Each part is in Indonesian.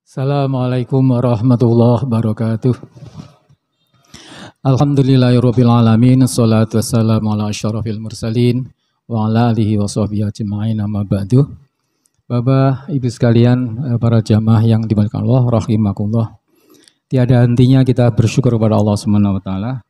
Assalamualaikum warahmatullahi wabarakatuh. Alhamdulillahirabbil alamin, wassalatu wassalamu ala asyrafil mursalin wa ala alihi wa sahbihi ajma'in, amma ba'du. Bapak, Ibu sekalian, para jamaah yang dimuliakan Allah rahimakumullah. Tiada hentinya kita bersyukur kepada Allah Subhanahu wa taala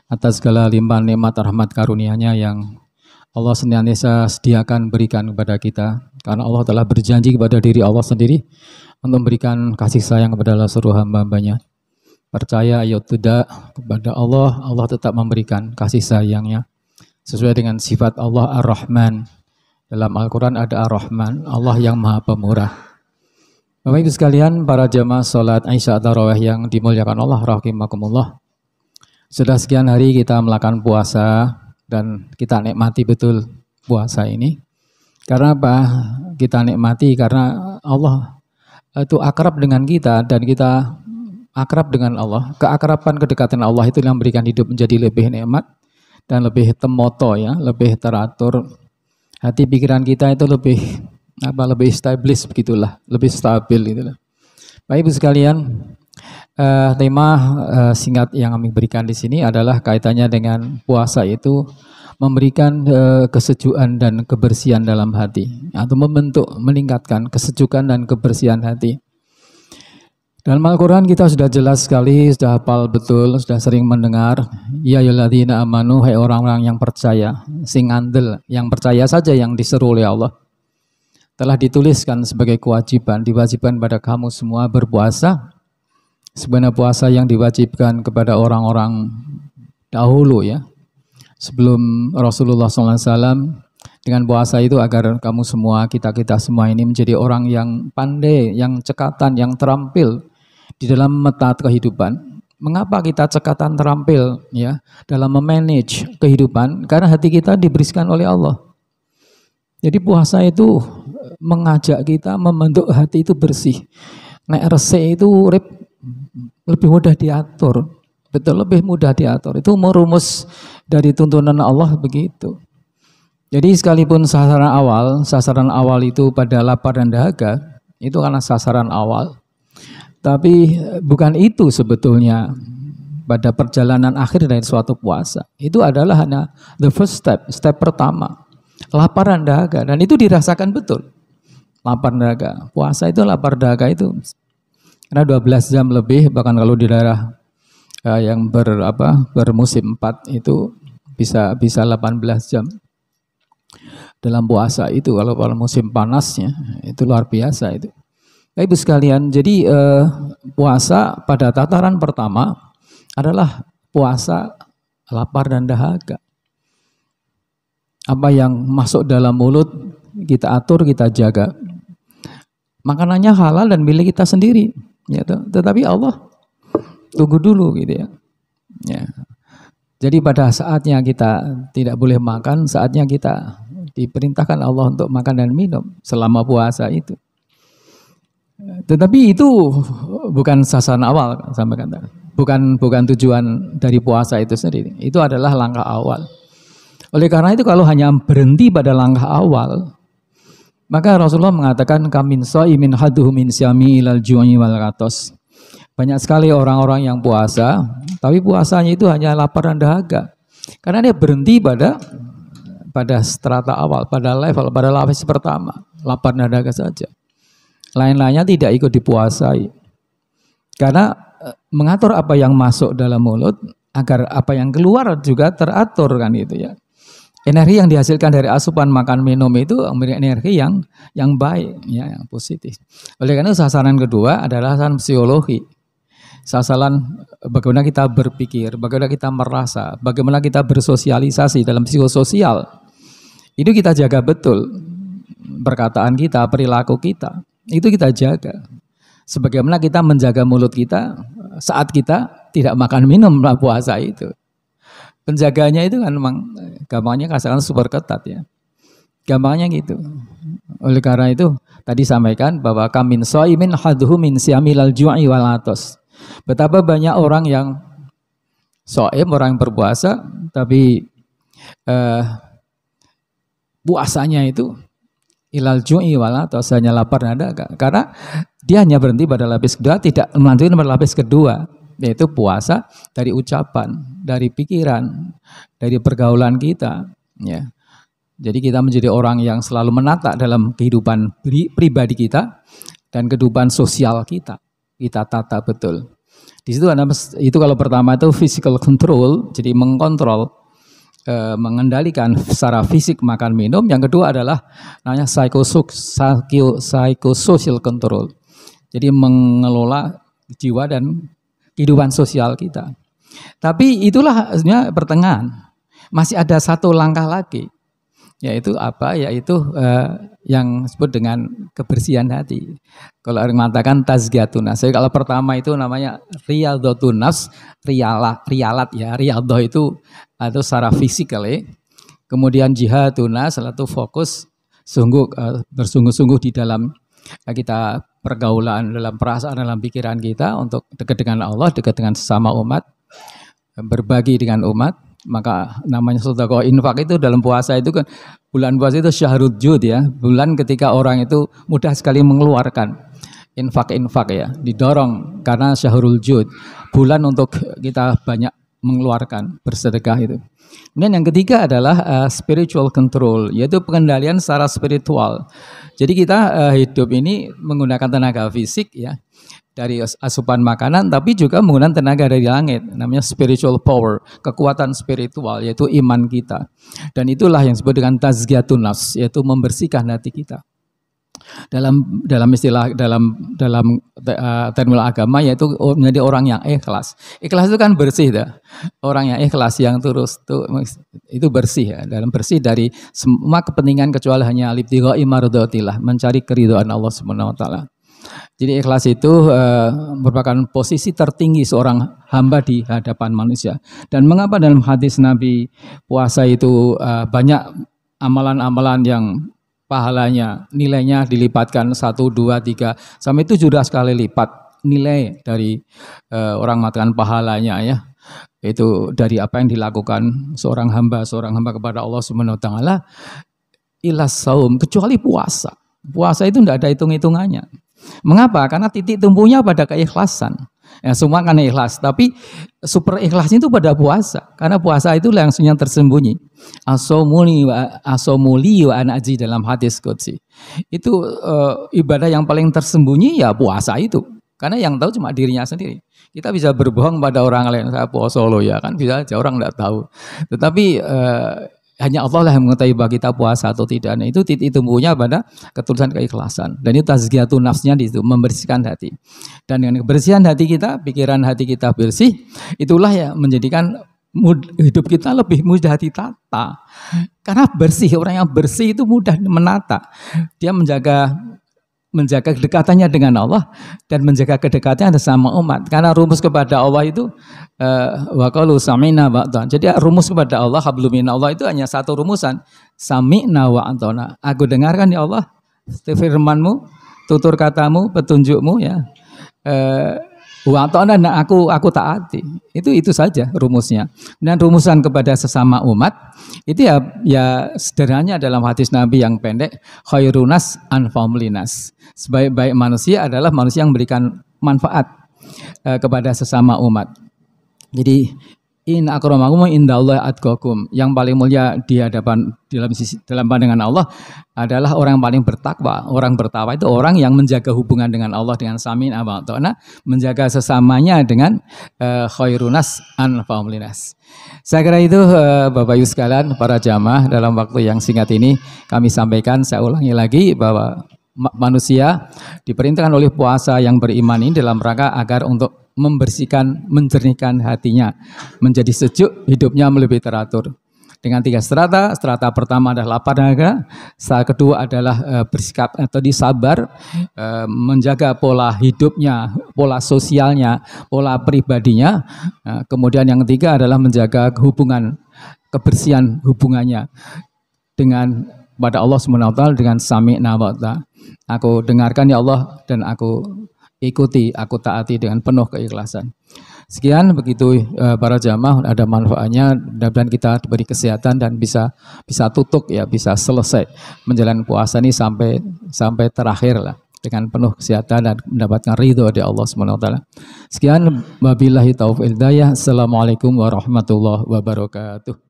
atas segala limpahan nikmat rahmat karunia-Nya yang Allah senantiasa sediakan berikan kepada kita, karena Allah telah berjanji kepada diri Allah sendiri untuk memberikan kasih sayang kepada seluruh hamba-hambanya. Percaya atau tidak kepada Allah, Allah tetap memberikan kasih sayangnya sesuai dengan sifat Allah Ar-Rahman. Dalam Al-Quran ada Ar-Rahman, Allah yang Maha Pemurah. Bapak Ibu sekalian, para jamaah sholat Isya Tarawih yang dimuliakan Allah rahimakumullah. Sudah sekian hari kita melakukan puasa dan kita nikmati betul puasa ini. Karena apa? Kita nikmati karena Allah itu akrab dengan kita dan kita akrab dengan Allah. Keakraban, kedekatan Allah itu yang memberikan hidup menjadi lebih nikmat dan lebih temoto, ya, lebih teratur. Hati pikiran kita itu lebih established begitulah, lebih stabil gitulah. Baik Ibu sekalian, tema singkat yang kami berikan di sini adalah kaitannya dengan puasa itu memberikan kesejukan dan kebersihan dalam hati, atau membentuk, meningkatkan kesejukan dan kebersihan hati. Dalam Al-Quran kita sudah jelas sekali, sudah hafal betul, sudah sering mendengar, ya ayyuhalladzina amanu, hai orang-orang yang percaya, sing andel, yang percaya saja yang diseru oleh Allah. Telah dituliskan sebagai kewajiban, diwajibkan pada kamu semua berpuasa, sebenarnya puasa yang diwajibkan kepada orang-orang dahulu, ya. Sebelum Rasulullah SAW, dengan puasa itu agar kamu semua, kita semua ini menjadi orang yang pandai, yang cekatan, yang terampil di dalam metaat kehidupan. Mengapa kita cekatan terampil, ya, dalam memanage kehidupan? Karena hati kita diberikan oleh Allah. Jadi puasa itu mengajak kita membentuk hati itu bersih. Nek resik itu lebih mudah diatur. Betul, lebih mudah diatur. Itu merumus dari tuntunan Allah begitu. Jadi sekalipun sasaran awal itu pada lapar dan dahaga, itu karena sasaran awal. Tapi bukan itu sebetulnya pada perjalanan akhir dari suatu puasa. Itu adalah hanya the first step pertama. Lapar dan dahaga, dan itu dirasakan betul. Lapar dan dahaga. Puasa itu lapar dahaga itu karena 12 jam lebih, bahkan kalau di daerah yang bermusim 4 itu bisa 18 jam dalam puasa itu. Kalau musim panasnya itu luar biasa itu. Ibu sekalian, jadi puasa pada tataran pertama adalah puasa lapar dan dahaga. Apa yang masuk dalam mulut kita atur, kita jaga. Makanannya halal dan milik kita sendiri, ya, tetapi Allah tunggu dulu gitu, ya. Ya. Jadi pada saatnya kita tidak boleh makan, saatnya kita diperintahkan Allah untuk makan dan minum selama puasa itu. Tetapi itu bukan sasaran awal, sampai kata. Bukan tujuan dari puasa itu sendiri. Itu adalah langkah awal. Oleh karena itu kalau hanya berhenti pada langkah awal, maka Rasulullah mengatakan kamin shaimin haduhu min syami ilal ju'i wal atos. Banyak sekali orang-orang yang puasa, tapi puasanya itu hanya lapar dan dahaga. Karena dia berhenti pada strata awal, pada lapis pertama, lapar dan dahaga saja. Lain-lainnya tidak ikut dipuasai. Karena mengatur apa yang masuk dalam mulut, agar apa yang keluar juga teratur, kan itu, ya. Energi yang dihasilkan dari asupan makan minum itu energi yang baik, ya, yang positif. Oleh karena itu sasaran kedua adalah sasaran psikologi. Sasaran bagaimana kita berpikir, bagaimana kita merasa, bagaimana kita bersosialisasi dalam psikososial. Itu kita jaga betul. Perkataan kita, perilaku kita, itu kita jaga. Sebagaimana kita menjaga mulut kita saat kita tidak makan minum puasa itu. Penjaganya itu kan memang gampangnya katakan super ketat, ya. Gampangnya gitu. Oleh karena itu tadi sampaikan bahwa kamin shaimin haduhu min syamilal ju'i wal atos. Betapa banyak orang yang shaim, orang yang berpuasa, tapi puasanya itu ilal ju'i wal atos, hanya lapar dan dahaga. Karena Dia hanya berhenti pada lapis kedua, tidak melanjutkan pada lapis kedua, yaitu puasa dari ucapan, dari pikiran, dari pergaulan kita. Ya. Jadi kita menjadi orang yang selalu menata dalam kehidupan pribadi kita dan kehidupan sosial kita. Kita tata betul. Di situ ada, itu kalau pertama itu physical control, jadi mengontrol, mengendalikan secara fisik makan minum. Yang kedua adalah namanya psychosocial control. Jadi mengelola jiwa dan kehidupan sosial kita. Tapi itulah sebenarnya pertengahan. Masih ada satu langkah lagi. Yaitu apa? Yaitu yang disebut dengan kebersihan hati. Kalau orang mengatakan tazkiyatun nafs. Kalau pertama itu namanya riyadhatun nafs, riyalat ya. Riyadhah itu atau secara fisikal ya. Kemudian jihadun nafs, itu fokus bersungguh-sungguh di dalam kita pergaulan, dalam perasaan, dalam pikiran kita untuk dekat dengan Allah, dekat dengan sesama umat, berbagi dengan umat. Maka namanya sedekah infak itu dalam puasa itu kan, bulan puasa itu syahrul jud ya, bulan ketika orang itu mudah sekali mengeluarkan infak ya, didorong karena syahrul jud, bulan untuk kita banyak mengeluarkan bersedekah itu. Kemudian yang ketiga adalah spiritual control, yaitu pengendalian secara spiritual. Jadi kita hidup ini menggunakan tenaga fisik ya, dari asupan makanan, tapi juga menggunakan tenaga dari langit, namanya spiritual power, kekuatan spiritual, yaitu iman kita. Dan itulah yang disebut dengan tazkiyatun nafs, yaitu membersihkan hati kita. Dalam istilah terminologi agama, yaitu menjadi orang yang ikhlas. Ikhlas itu kan bersih dah. Orang yang ikhlas yang terus itu bersih ya, dalam bersih dari semua kepentingan kecuali hanya libtigha'i mardatillah, mencari keridhaan Allah Subhanahu wa taala. Jadi ikhlas itu merupakan posisi tertinggi seorang hamba di hadapan manusia. Dan mengapa dalam hadis Nabi puasa itu banyak amalan-amalan yang pahalanya, nilainya dilipatkan 1, 2, 3 sampai 700 kali lipat nilai dari orang mengatakan pahalanya ya. Itu dari apa yang dilakukan seorang hamba kepada Allah Subhanahu wa taala ilas saum, kecuali puasa. Puasa itu tidak ada hitung-hitungannya. Mengapa? Karena titik tumpunya pada keikhlasan. Ya, semua karena ikhlas, tapi super ikhlasnya itu pada puasa. Karena puasa itu langsung yang tersembunyi. Asomuli wa ana aji dalam hadis qudsi. Itu ibadah yang paling tersembunyi ya puasa itu. Karena yang tahu cuma dirinya sendiri. Kita bisa berbohong pada orang lain, saya puasa loh ya kan, bisa aja orang tidak tahu. Tetapi hanya Allah lah yang mengetahui bahwa kita puasa atau tidak. Nah, itu titik tumbuhnya pada ketulusan keikhlasan. Dan itu tazkiyatun nafsnya di situ, membersihkan hati. Dan dengan kebersihan hati kita, pikiran hati kita bersih, itulah yang menjadikan hidup kita lebih mudah ditata. Karena bersih, orang yang bersih itu mudah menata. Dia menjaga kedekatannya dengan Allah dan menjaga kedekatannya sama umat. Karena rumus kepada Allah itu wa qalu sami'na wa ata'na. Jadi rumus kepada Allah, hablum minallah itu hanya satu rumusan. Sami'na wa ata'na. Aku dengarkan ya Allah firman-Mu, tutur katamu, petunjuk-Mu ya. Wa ata'na, aku taati. Itu saja rumusnya. Dan rumusan kepada sesama umat itu ya sederhananya dalam hadis Nabi yang pendek, khairunas anfa'um linas. Sebaik-baik manusia adalah manusia yang memberikan manfaat kepada sesama umat. Jadi in akramakum indallahi atqakum. Yang paling mulia di hadapan dalam pandangan Allah adalah orang yang paling bertakwa. Orang bertakwa itu orang yang menjaga hubungan dengan Allah dengan samin wa ta'na, menjaga sesamanya dengan khairunas anfa'um linas. Saya kira itu Bapak Ibu sekalian, para jamaah, dalam waktu yang singkat ini kami sampaikan, saya ulangi lagi bahwa manusia diperintahkan oleh puasa yang beriman ini dalam rangka agar untuk membersihkan, menjernihkan hatinya, menjadi sejuk, hidupnya lebih teratur. Dengan 3 strata. Strata pertama adalah lapar dahaga, strata kedua adalah bersikap atau disabar, menjaga pola hidupnya, pola sosialnya, pola pribadinya. Kemudian yang ketiga adalah menjaga hubungan, kebersihan hubungannya dengan pada Allah SWT dengan sami'na wa ata'na. Aku dengarkan ya Allah dan aku ikuti, aku taati dengan penuh keikhlasan. Sekian begitu para jamaah, ada manfaatnya, mudah-mudahan kita diberi kesehatan dan bisa tutup ya, bisa selesai menjalani puasa ini sampai terakhir lah. dengan penuh kesehatan dan mendapatkan ridho dari Allah Subhanahu wa taala. Sekian wabillahi taufiq hidayah. Assalamualaikum warahmatullahi wabarakatuh.